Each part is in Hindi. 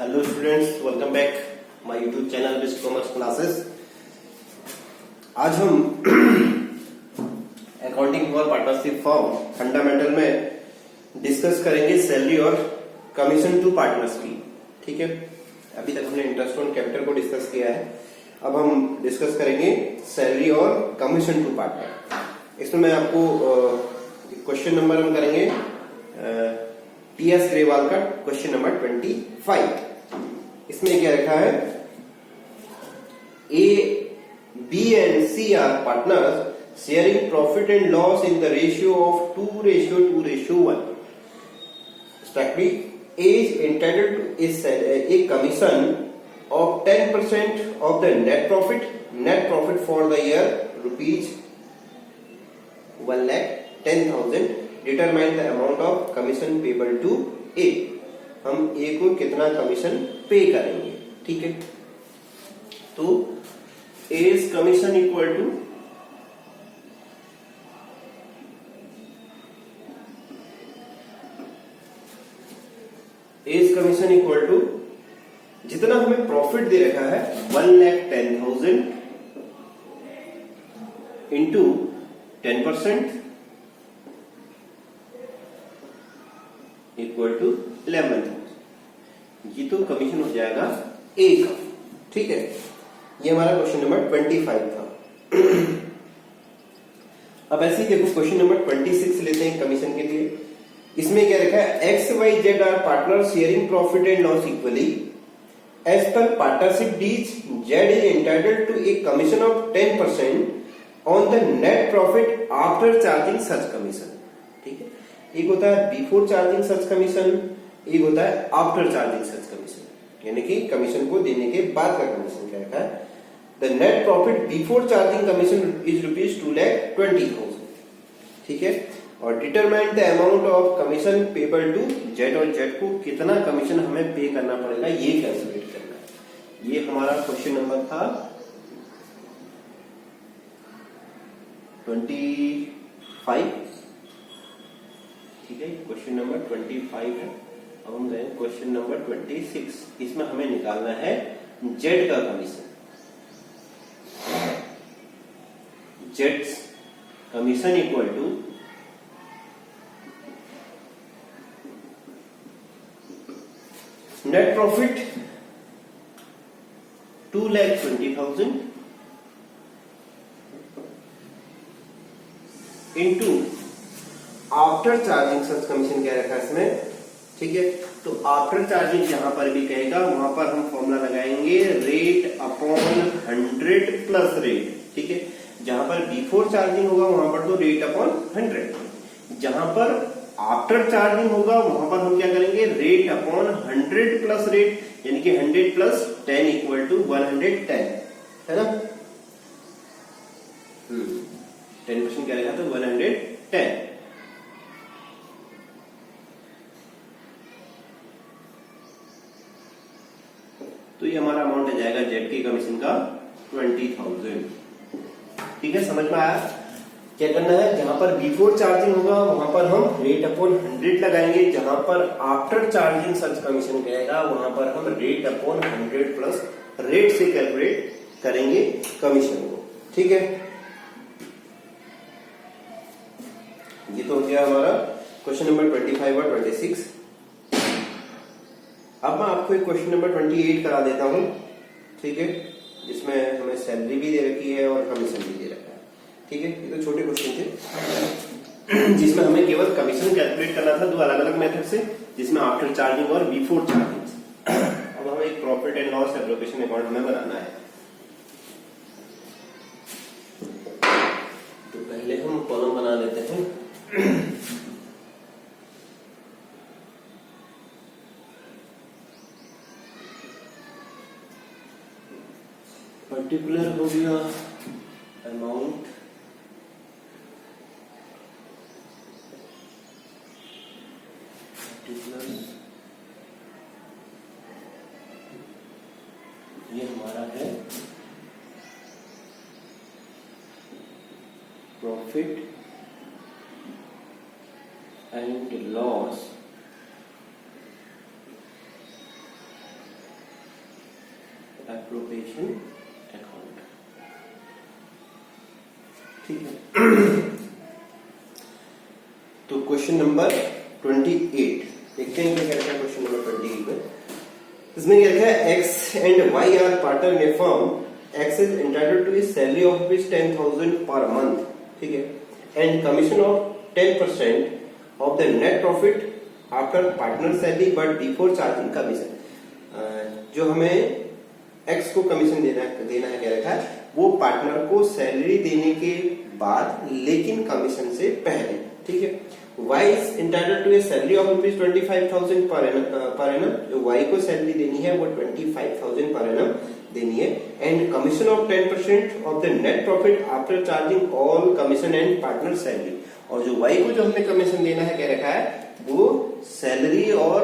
Hello students, welcome back my YouTube channel best commerce classes. आज हम accounting for partnership form fundamental में डिस्कस करेंगे सैलरी और कमीशन टू पार्टनर्स की। ठीक है, अभी तक हमने इंटरेस्ट ऑन कैपिटल को डिस्कस किया है, अब हम डिस्कस करेंगे सैलरी और कमीशन टू पार्टनर। इसमें मैं आपको क्वेश्चन नंबर हम करेंगे टीएस ग्रेवाल का क्वेश्चन नंबर 25। इसमें क्या रखा है, A B and C are partners sharing profit and loss in the ratio of 2:2:1। Respectively, A is entitled to a commission of 10% of the net profit for the year rupees 1,10,000. Determine the amount of commission payable to A. हम A को कितना कमीशन पे करेंगे। ठीक है, तो A's कमीशन इक्वल टू जितना हमें प्रॉफिट दे रखा है 1,10,000 इंटू 10% इक्वल टू 11,000। ये तो कमीशन हो जाएगा ए का। ठीक है, ये हमारा क्वेश्चन नंबर 25 था। अब ऐसे ही देखो क्वेश्चन नंबर 26 लेते हैं कमीशन के लिए। इसमें क्या रखा है, X Y Z are partner sharing profit and loss equally as per partnership deed Z is entitled to a commission of 10% on the net profit after charging such commission. ठीक है, एक होता है बिफोर चार्जिंग सच कमीशन, एक होता है आफ्टर चार्जिंग सच कमीशन, यानी कि कमीशन को देने के बाद का कमीशन क्या रखा है। The net profit before charging commission is rupees 2,20,000। ठीक है, और determine the amount of commission payable to Z, और जेड को कितना कमीशन हमें पे करना पड़ेगा ये कैलकुलेट करना है। ये हमारा क्वेश्चन नंबर था 25। ठीक है, क्वेश्चन नंबर 25 है। अब हम गए क्वेश्चन नंबर 26। इसमें हमें निकालना है जेड का commission. Z commission equal to net profit 2,20,000 into after charging such commission क्या रखा है इसमें। ठीक है, तो आफ्टर चार्जिंग जहां पर भी कहेगा वहां पर हम फॉर्मूला लगाएंगे रेट अपॉन 100 प्लस रेट। ठीक है, जहां पर बिफोर चार्जिंग होगा वहां पर तो रेट अपॉन 100, जहां पर आफ्टर चार्जिंग होगा वहां पर हम क्या करेंगे, रेट अपॉन 100 प्लस रेट, यानी कि 100 प्लस 10 इक्वल टू 110, है ना। 10% क्या रहेगा, तो 110। तो ये हमारा अमाउंट आ जाएगा जेड के कमीशन का 20,000। ठीक है, समझ में आया। क्या करना है, जहां पर बिफोर चार्जिंग होगा वहां पर हम रेट अपॉन 100 लगाएंगे, जहां पर आफ्टर चार्जिंग सच कमीशन कहेगा वहां पर हम रेट अपॉन 100 प्लस रेट से कैलकुलेट करेंगे कमीशन को। ठीक है, ये तो हो गया हमारा क्वेश्चन नंबर 25 और 26। अब मैं आपको एक क्वेश्चन नंबर 28 करा देता हूं। ठीक है, जिसमें हमें सैलरी भी दे रखी है और कमीशन भी दे रखा है। ठीक है, ये तो छोटे क्वेश्चन थे जिसमें हमें केवल कमीशन कैलकुलेट करना था दो अलग अलग मेथड से, जिसमें आफ्टर चार्जिंग और बिफोर चार्जिंग। अब हमें एक profit and loss application account हमें बनाना है। तो पहले हम कॉलम बना लेते हैं। पर्टिकुलर हो गया अमाउंट, पर्टिकुलर ये हमारा है profit and loss appropriation account. ठीक है। तो क्वेश्चन नंबर 28 देखते हैं क्या कहता है क्वेश्चन नंबर 28 में। इसमें क्या लिखा है, x and y are partner in a firm, x is entitled to a salary of rupees 10,000 per month, ठीक है, and commission of 10% of the net profit after partner salary but before charging commission. जो हमें एक्स को कमीशन देना है क्या रखा है, वो पार्टनर को सैलरी देने के बाद लेकिन कमीशन से पहले, ठीक है। Y is entitled to a salary of rupees 25,000 per annum, जो Y को सैलरी देनी है वो 25,000 per annum देनी है, and commission of 10% of the net profit after charging all commission and partner salary. और जो Y को जो हमने कमीशन देना है क्या रखा है, वो सैलरी और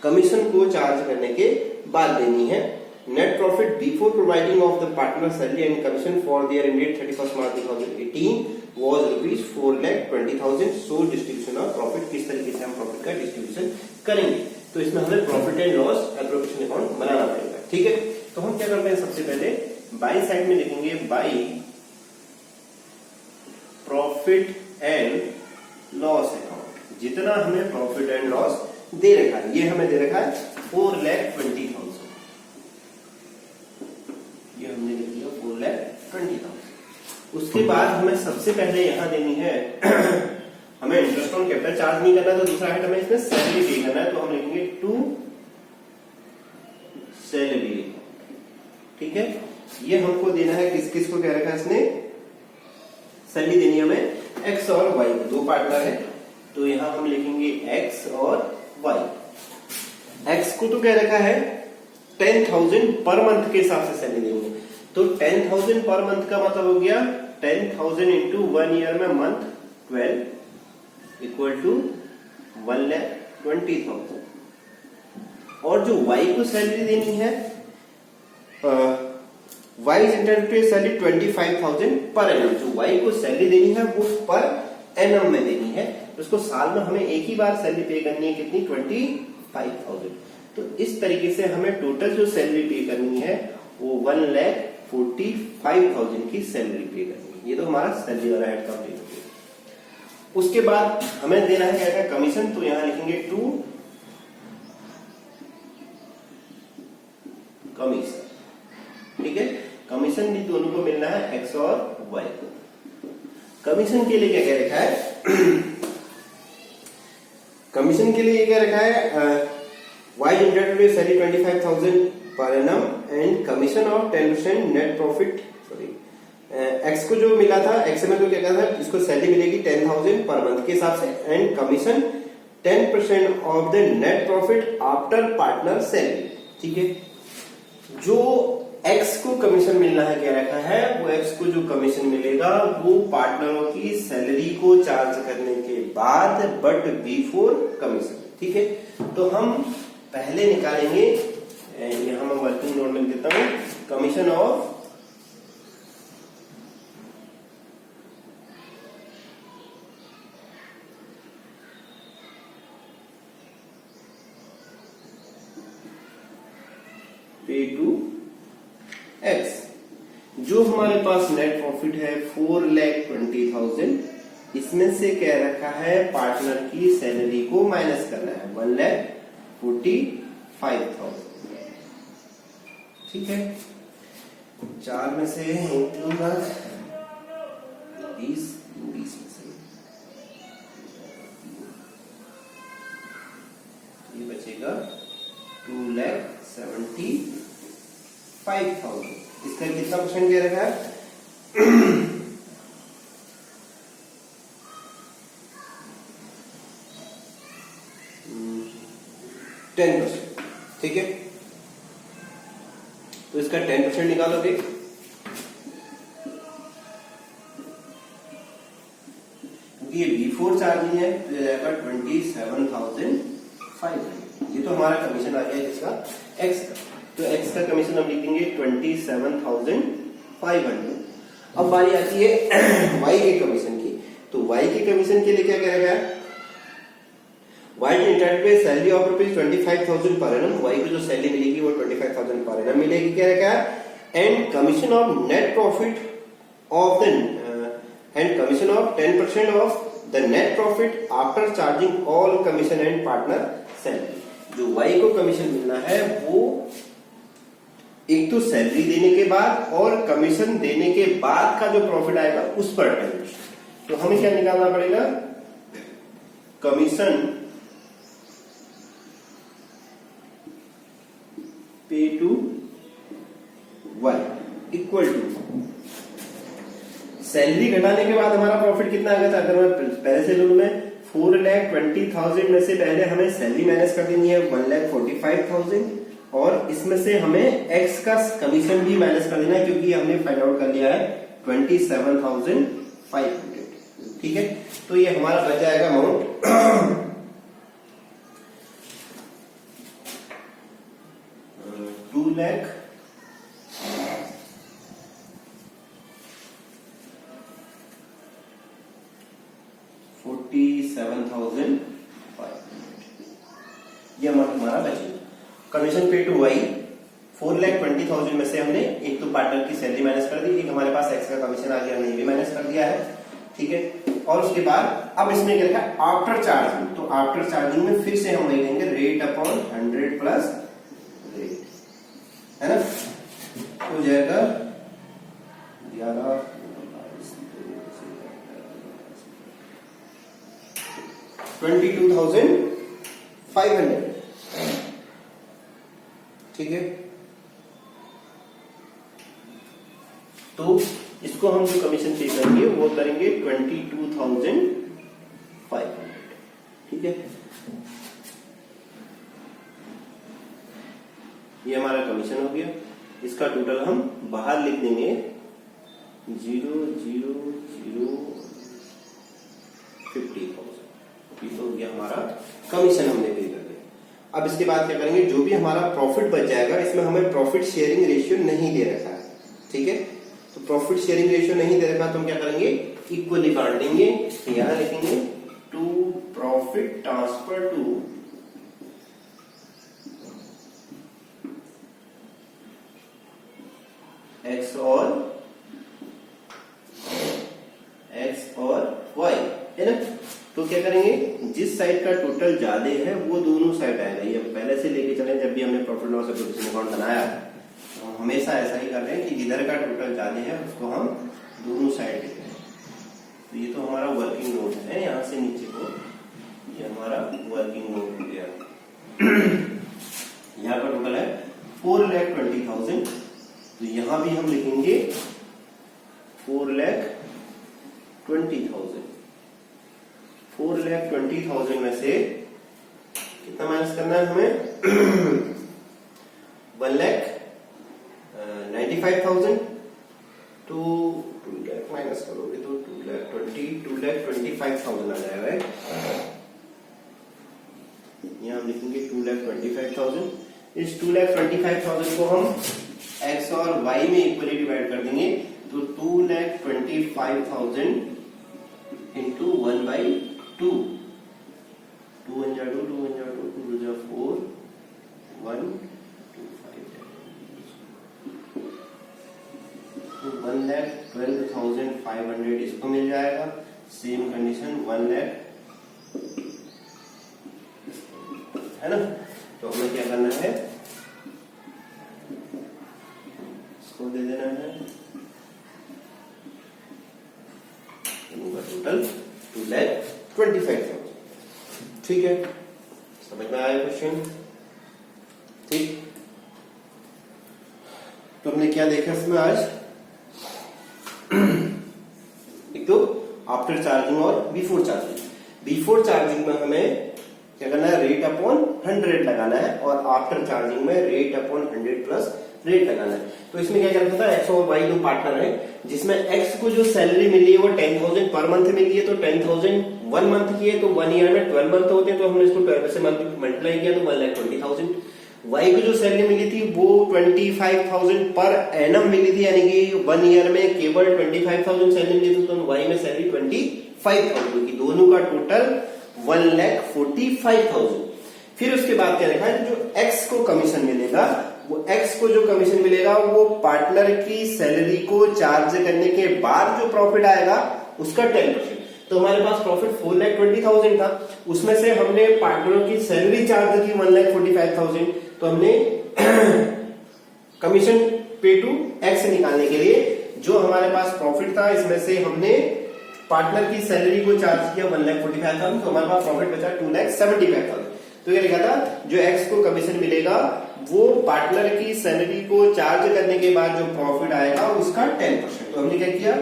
कमीशन को चार्ज करने के बाद देनी है। Net profit before providing of the partner salary and commission for the year ended 31 March 2018 was rupees 4,20,000। So distribution of profit, किस तरीके से हम प्रॉफिट का डिस्ट्रीब्यूशन करेंगे, तो इसमें हमें profit and loss appropriation account बनाना पड़ेगा, ठीक है। तो हम क्या करते हैं, सबसे पहले बाई साइड में लिखेंगे by profit and loss account. जितना हमें प्रॉफिट एंड लॉस दे रखा है, ये हमें दे रखा है 4,20,000, ये हमने लिख दिया 4,20,000। उसके बाद हमें सबसे पहले यहां देनी है हमें इंटरेस्ट ऑन कैपिटल चार्ज नहीं करना, तो दूसरा आइटम है इसमें सैलरी पे करना है, तो हम लिखेंगे टू सैलरी, ठीक है। ये हमको देना है किस किस को, कह रखा है इसने सैलरी देनी है हमें एक्स और वाई, दो पार्टनर है, तो यहां हम लिखेंगे एक्स और वाई। एक्स को तो कह रखा है 10,000 पर मंथ के हिसाब से सैलरी देंगे, तो 10,000 पर मंथ का मतलब हो गया 10,000 इंटू 1 ईयर में मंथ 12 इक्वल टू 1,20,000। और जो Y को सैलरी देनी है, Y is entitled to a salary 25,000 per annum. जो Y को सैलरी देनी है वो पर एनम में देनी है, उसको साल में हमें एक ही बार सैलरी पे करनी है, कितनी 25,000। तो इस तरीके से हमें टोटल जो सैलरी पे करनी है वो 1,45,000 की सैलरी पे करनी है। ये तो हमारा सैलरी वाला हेड का पे हो गया। उसके बाद हमें देना है क्या कमीशन, तो यहां लिखेंगे टू कमीशन, ठीक है। कमीशन भी दोनों को मिलना है एक्स और वाई को। कमीशन के लिए क्या कह रखा है कमीशन के लिए क्या रखा है, Y entitled to salary 25,000 per annum and commission of 10% net profit. Sorry, x को जो मिला था, एक्स में तो क्या था, इसको सैलरी मिलेगी 10,000 पर मंथ के हिसाब से, and commission 10% of the net profit after partner salary, ठीक है। जो एक्स को कमीशन मिलना है क्या रखा है, वो एक्स को जो कमीशन मिलेगा वो पार्टनरों की सैलरी को चार्ज करने के बाद बट बिफोर कमीशन, ठीक है। तो हम पहले निकालेंगे, यहां मैं वर्किंग नोट में देता हूं, कमीशन ऑफ पे टू एक्स। जो हमारे पास नेट प्रॉफिट है 4,20,000, इसमें से क्या रखा है, पार्टनर की सैलरी को माइनस करना है 1,45,000, ठीक है। 4 में से 20 में से ये बचेगा 2,75,000। इसका कितना परसेंट क्या रखा है, 10%, ठीक है। तो इसका 10% निकालोगे, क्योंकि ये बिफोर चार्जिंग है तो ये जाएगा 27,500। ये तो हमारा कमीशन आ गया इसका एक्स का, तो एक्स का कमीशन हम लिखेंगे 27,500। अब बारी आती है वाई के कमीशन की, तो वाई के कमीशन के लिए क्या कह रखा है, वाई इंटरेस्ट पे salary of ₹25,000 per annum, Y को जो सैलरी मिलेगी वो 25,000 पर एनम मिलेगी। क्या है and commission of net profit of the end commission of 10% of the net profit after charging all commission and partner salary. जो वाई को कमीशन मिलना है वो एक तो सैलरी देने के बाद और कमीशन देने के बाद का जो प्रॉफिट आएगा उस पर 10%। तो हमें क्या निकालना पड़ेगा, commission pay to y equal to salary घटाने के बाद हमारा प्रॉफिट कितना आएगा। अगर मैं पहले से लूं, मैं 4,20,000 में से पहले हमें सैलरी माइनस कर देनी है 1,45,000 और इसमें से हमें एक्स का कमीशन भी माइनस कर देना है क्योंकि हमने फाइंड आउट कर लिया है 27,500। ठीक है, तो ये हमारा बच जाएगा अमाउंट 2,47,500 ये अमाउंट हमारा बचेगा। कमीशन पे टू वाई 4,20,000 में से हमने एक तो पार्टनर की सैलरी माइनस कर दी, एक हमारे पास एक्स का कमीशन आ गया, हमने ये भी माइनस कर दिया है। ठीक है, और उसके बाद अब इसमें क्या लिखा है आफ्टर चार्जिंग, तो आफ्टर चार्जिंग में फिर से हम वही लेंगे रेट अपॉन 100 प्लस रेट, है ना। हो जाएगा 22,500। ठीक है, तो इसको हम जो कमीशन पे करेंगे वो करेंगे 22,500। ठीक है, ये हमारा कमीशन हो गया। इसका टोटल हम बाहर लिख देंगे 0,0,0,50,000। ये तो हो गया हमारा कमीशन हमने पे कर दिया। अब इसके बाद क्या करेंगे, जो भी हमारा प्रॉफिट बच जाएगा इसमें हमें प्रॉफिट शेयरिंग रेशियो नहीं दे रखा है। ठीक है, तो प्रॉफिट शेयरिंग रेशियो नहीं दे रखा तो हम क्या करेंगे इक्वली काट देंगे। यहां लिखेंगे to profit transfer to x और वाई, है ना। तो क्या करेंगे, जिस साइड का टोटल ज्यादा है वो दोनों साइड आएगा। ये पहले से लेके चले, जब भी हमने प्रॉफिट लॉस अकाउंट बनाया तो हम हमेशा ऐसा ही कर रहे हैं कि जिधर का टोटल ज्यादा है उसको हम दोनों साइड लेते हैं। तो ये तो हमारा वर्किंग नोट है, यहां से नीचे को ये हमारा वर्किंग नोट हो गया। यहाँ का टोटल है 4,20,000, तो यहां भी हम लिखेंगे 4,20,000। 4,20,000 में से कितना माइनस करना है हमें 1,95,000। तो 2 लाख माइनस करोगे तो 2,25,000 आ जाएगा। यहाँ हम लिखेंगे 2,25,000। इस 2,25,000 को हम एक्स और वाई में इक्वली डिवाइड कर देंगे, तो 2,25,000 इंटू 1/2, 2 1 जा 2, 2 1 जा 2, 2 जा 4, 1 2 5 तो 1,12,500 इसको मिल जाएगा। सेम कंडीशन 1 लाख, है ना। तो हमें क्या करना है, इसको दे देना है टोटल 2,25,000। ठीक है, समझ में आया क्वेश्चन। ठीक, तो हमने क्या देखा इसमें आज, एक तो आफ्टर चार्जिंग और बिफोर चार्जिंग। बिफोर चार्जिंग में हमें क्या करना है, रेट अपॉन 100 लगाना है, और आफ्टर चार्जिंग में रेट अपॉन 100 प्लस रेट लगाना है। तो इसमें क्या करना था, एक्स और वाई दो पार्टनर है, जिसमें एक्स को जो सैलरी मिली है वो 10,000 पर मंथ मिली है, तो 10,000 1 मंथ की है, तो 1 ईयर में 12 मंथ होते हैं, तो हमने इसको 12 से मल्टीप्लाई किया तो 1,20,000। वाई को जो सैलरी मिली थी वो 25,000 पर एनम मिली थी, यानी कि 1 ईयर में केवल 25,000 सैलरी मिली थी, तो वाई में सैलरी 25,000 की, दोनों का टोटल 1,45,000। फिर उसके बाद क्या लिखा है, जो एक्स को कमीशन मिलेगा, वो एक्स को जो कमीशन मिलेगा वो पार्टनर की सैलरी को चार्ज करने के बाद जो प्रॉफिट आएगा उसका 10%। तो हमारे पास प्रॉफिट 4,20,000 था, उसमें से हमने पार्टनरों की सैलरी चार्ज की 1,45,000। तो हमने कमीशन पे टू एक्स निकालने के लिए जो हमारे पास प्रॉफिट था, इसमें से हमने पार्टनर की सैलरी को चार्ज किया 1,45,000, तो हमारे पास प्रॉफिट बचा 2,75,000। तो ये लिखा था जो एक्स को कमीशन मिलेगा वो पार्टनर की सैलरी को चार्ज करने के बाद जो प्रॉफिट आएगा उसका 10%। तो हमने क्या किया,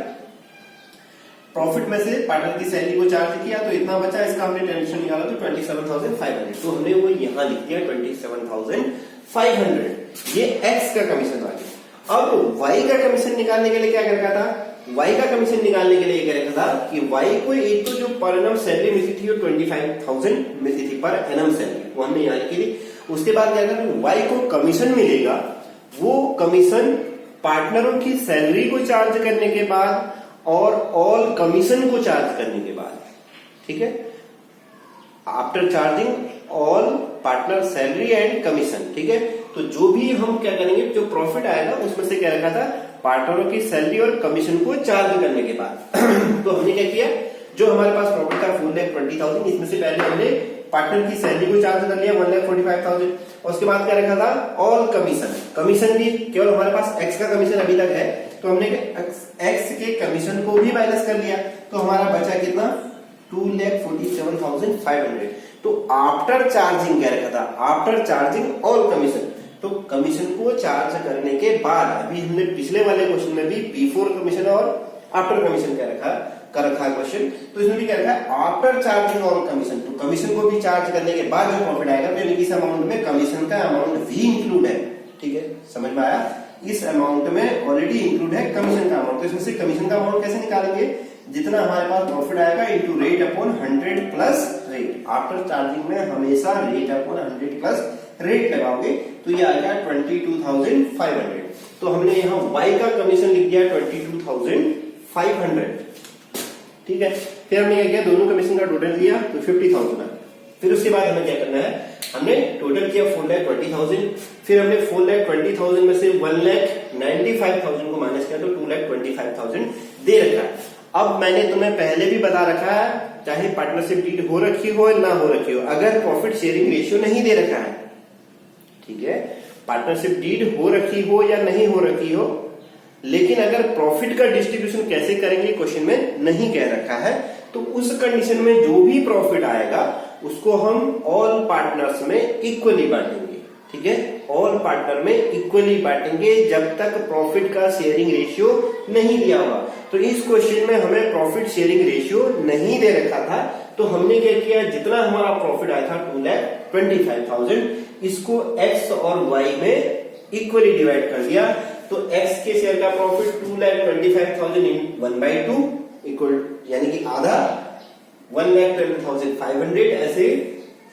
प्रॉफिट में से पार्टनर की सैलरी को चार्ज किया तो इतना बचा, इसका हमने 10% निकाला तो 27,500। तो हमने वो यहां लिख दिया 27,500। ये एक्स का कमीशन आ गया। अब वाई का कमीशन निकालने के लिए क्या कर रखा था, वाई का कमीशन निकालने के लिए क्या रखा था कि वाई को एक तो जो पर एनम सैलरी मिलती थी वो 25,000 मिलती थी पर एनम सैलरी, वो हमने यहाँ लिखी थी। उसके बाद क्या था, वाई को कमीशन मिलेगा, वो कमीशन पार्टनरों की सैलरी को चार्ज करने के बाद और ऑल कमीशन को चार्ज करने के बाद, ठीक है, after charging all partner salary and commission, ठीक है। तो जो भी हम क्या करेंगे, जो प्रॉफिट आएगा उसमें से क्या रखा था, पार्टनरों की सैलरी और कमीशन को चार्ज करने के बाद। तो हमने क्या किया, जो हमारे पास प्रॉफिट था 4,20,000, इसमें से पहले हमने पार्टनर की सैलरी को चार्ज कर लिया 1,45,000। और उसके बाद क्या रखा था, ऑल कमीशन, कमीशन भी केवल हमारे पास एक्स का कमीशन अभी तक है, तो हमने एक्स के कमीशन को भी माइनस कर लिया, तो हमारा बचा कितना, 2,47,500। तो आफ्टर चार्जिंग क्या रखा था, आफ्टर चार्जिंग ऑल कमीशन, तो कमीशन को चार्ज करने के बाद, अभी हमने पिछले वाले क्वेश्चन में भी बिफोर कमीशन और आफ्टर कमीशन क्या रखा कर रखा है क्वेश्चन, तो इसमें भी क्या रखा है, आफ्टर चार्जिंग ऑल कमीशन। तो कमीशन को भी चार्ज करने के बाद जो प्रॉफिट आएगा, तो इस अमाउंट में कमीशन का अमाउंट भी इंक्लूड है, ठीक है, समझ में आया। इस अमाउंट में ऑलरेडी इंक्लूड है कमीशन का अमाउंट। तो इसमें से कमीशन का अमाउंट कैसे निकालेंगे, जितना हमारे पास प्रॉफिट आएगा into rate upon 100 plus rate. After charging में हमेशा रेट अपॉन 100 प्लस रेट लगाओगे, तो ये आ गया 22,500। तो हमने यहाँ y का कमीशन लिख दिया 22,500, ठीक है। फिर हमने क्या किया, दोनों कमीशन का टोटल लिया तो 50,000 आ। फिर उसके बाद हमें क्या करना है, हमने टोटल किया 4,20,000, फिर हमने 4,20,000 में से 1,95,000 को माइनस किया तो 2,25,000 दे रखा है। अब मैंने तुम्हें पहले भी बता रखा है, चाहे पार्टनरशिप डीड हो रखी हो या ना हो रखी हो, अगर प्रॉफिट शेयरिंग रेशियो नहीं दे रखा है, ठीक है, पार्टनरशिप डीड हो रखी हो या नहीं हो रखी हो, लेकिन अगर प्रॉफिट का डिस्ट्रीब्यूशन कैसे करेंगे क्वेश्चन में नहीं कह रखा है, तो उस कंडीशन में जो भी प्रॉफिट आएगा उसको हम ऑल पार्टनर्स में इक्वली बांटेंगे, ठीक है, ऑल पार्टनर में इक्वली बांटेंगे जब तक प्रॉफिट का शेयरिंग रेशियो नहीं दिया हुआ। तो इस क्वेश्चन में हमें प्रॉफिट शेयरिंग रेशियो नहीं दे रखा था, तो हमने क्या किया, जितना हमारा प्रॉफिट आया था 2,25,000, इसको एक्स और वाई में इक्वली डिवाइड कर दिया। तो एक्स के शेयर का प्रॉफिट 2,25,000 इन 1/2 इक्वल, यानी कि आधा 1,12,500। ऐसे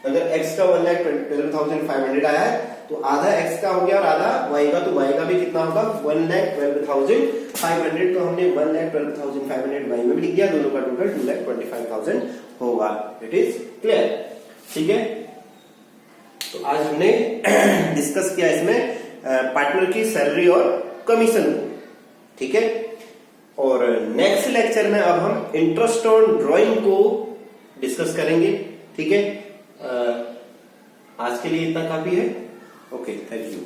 अगर एक्स का 1,12,500 आया है तो आधा एक्स का हो गया और आधा वाई का, तो वाई का भी कितना होगा 1,12,500। तो हमने 1,12,500 वाई में भी लिख दिया, दोनों का टोटल 2,25,000 होगा। इट इज क्लियर, ठीक है। तो आज हमने डिस्कस किया इसमें पार्टनर की सैलरी और कमीशन को, ठीक है। और नेक्स्ट लेक्चर में अब हम इंटरेस्ट ऑन ड्राइंग को डिस्कस करेंगे, ठीक है। आज के लिए इतना काफी है। Okay, thank you.